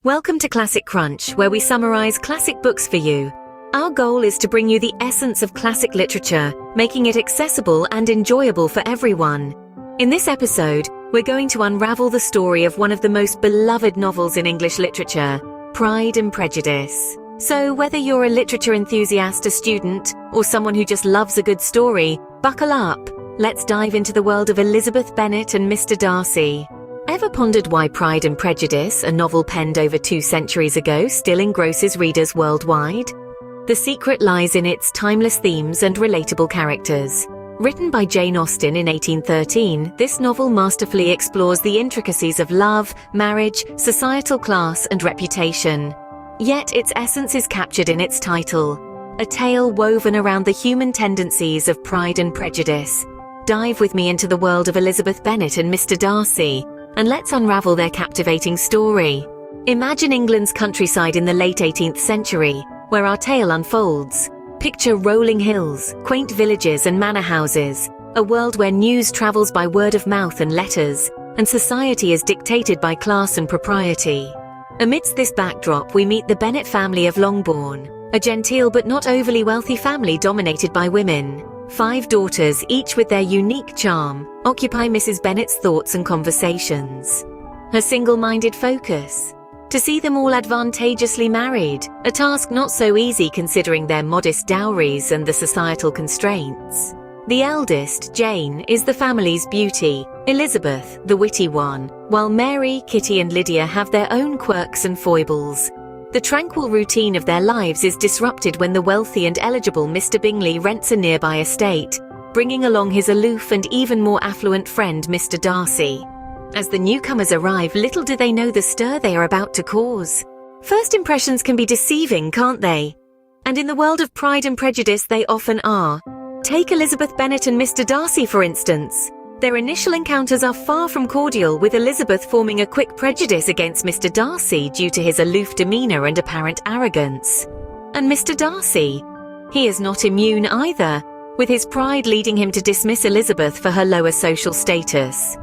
Welcome to Classic Crunch, where we summarize classic books for you. Our goal is to bring you the essence of classic literature, making it accessible and enjoyable for everyone. In this episode, we're going to unravel the story of one of the most beloved novels in English literature, Pride and Prejudice. So whether you're a literature enthusiast, a student, or someone who just loves a good story, buckle up. Let's dive into the world of Elizabeth Bennet and Mr. Darcy. Ever pondered why Pride and Prejudice, a novel penned over 2 centuries ago, still engrosses readers worldwide? The secret lies in its timeless themes and relatable characters. Written by Jane Austen in 1813, this novel masterfully explores the intricacies of love, marriage, societal class, and reputation. Yet its essence is captured in its title, a tale woven around the human tendencies of Pride and Prejudice. Dive with me into the world of Elizabeth Bennet and Mr. Darcy, and let's unravel their captivating story. Imagine England's countryside in the late 18th century, where our tale unfolds. Picture rolling hills, quaint villages and manor houses, a world where news travels by word of mouth and letters, and society is dictated by class and propriety. Amidst this backdrop, we meet the Bennet family of Longbourn, a genteel but not overly wealthy family dominated by women. 5 daughters, each with their unique charm, occupy Mrs. Bennet's thoughts and conversations. Her single-minded focus: to see them all advantageously married, a task not so easy considering their modest dowries and the societal constraints. The eldest, Jane, is the family's beauty, Elizabeth, the witty one, while Mary, Kitty and Lydia have their own quirks and foibles. The tranquil routine of their lives is disrupted when the wealthy and eligible Mr. Bingley rents a nearby estate, bringing along his aloof and even more affluent friend Mr. Darcy. As the newcomers arrive, little do they know the stir they are about to cause. First impressions can be deceiving, can't they? And in the world of Pride and Prejudice, they often are. Take Elizabeth Bennet and Mr. Darcy, for instance. Their initial encounters are far from cordial, with Elizabeth forming a quick prejudice against Mr. Darcy due to his aloof demeanour and apparent arrogance. And Mr. Darcy? He is not immune either, with his pride leading him to dismiss Elizabeth for her lower social status.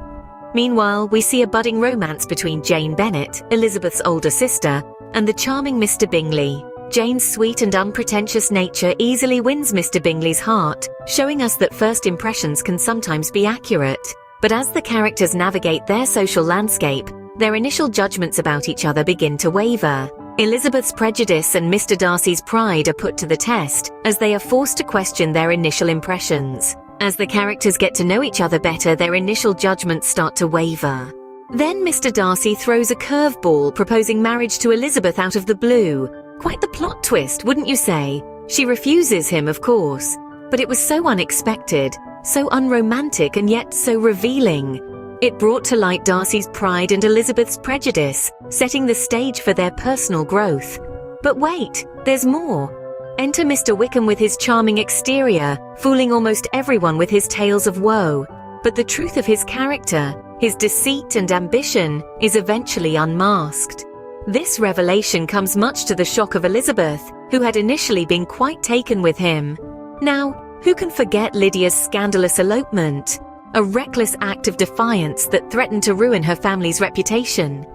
Meanwhile, we see a budding romance between Jane Bennet, Elizabeth's older sister, and the charming Mr. Bingley. Jane's sweet and unpretentious nature easily wins Mr. Bingley's heart, showing us that first impressions can sometimes be accurate. But as the characters navigate their social landscape, their initial judgments about each other begin to waver. Elizabeth's prejudice and Mr. Darcy's pride are put to the test, as they are forced to question their initial impressions. As the characters get to know each other better, their initial judgments start to waver. Then Mr. Darcy throws a curveball, proposing marriage to Elizabeth out of the blue. Quite the plot twist, wouldn't you say? She refuses him, of course. But it was so unexpected, so unromantic, and yet so revealing. It brought to light Darcy's pride and Elizabeth's prejudice, setting the stage for their personal growth. But wait, there's more. Enter Mr. Wickham with his charming exterior, fooling almost everyone with his tales of woe. But the truth of his character, his deceit and ambition, is eventually unmasked. This revelation comes much to the shock of Elizabeth, who had initially been quite taken with him. Now, who can forget Lydia's scandalous elopement? A reckless act of defiance that threatened to ruin her family's reputation.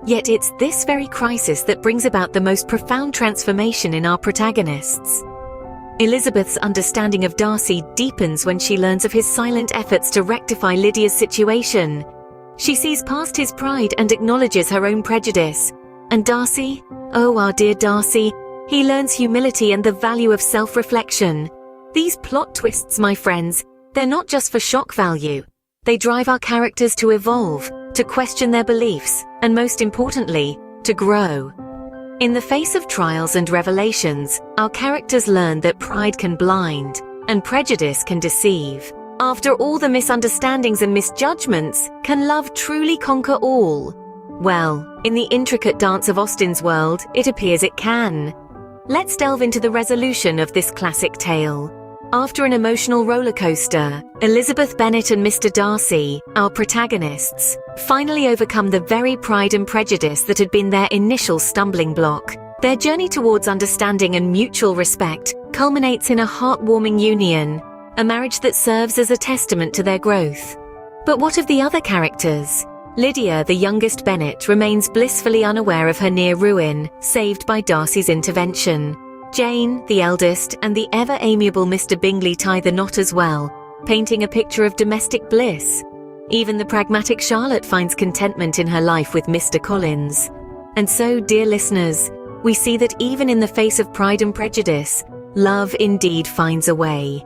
Yet it's this very crisis that brings about the most profound transformation in our protagonists. Elizabeth's understanding of Darcy deepens when she learns of his silent efforts to rectify Lydia's situation. She sees past his pride and acknowledges her own prejudice. And Darcy? Oh, our dear Darcy. He learns humility and the value of self-reflection. These plot twists, my friends, they're not just for shock value. They drive our characters to evolve, to question their beliefs, and most importantly, to grow. In the face of trials and revelations, our characters learn that pride can blind, and prejudice can deceive. After all the misunderstandings and misjudgments, can love truly conquer all? Well, in the intricate dance of Austen's world, it appears it can. Let's delve into the resolution of this classic tale. After an emotional rollercoaster, Elizabeth Bennet and Mr. Darcy, our protagonists, finally overcome the very pride and prejudice that had been their initial stumbling block. Their journey towards understanding and mutual respect culminates in a heartwarming union, a marriage that serves as a testament to their growth. But what of the other characters? Lydia, the youngest Bennet, remains blissfully unaware of her near ruin, saved by Darcy's intervention. Jane, the eldest, and the ever-amiable Mr. Bingley tie the knot as well, painting a picture of domestic bliss. Even the pragmatic Charlotte finds contentment in her life with Mr. Collins. And so, dear listeners, we see that even in the face of Pride and Prejudice, love indeed finds a way.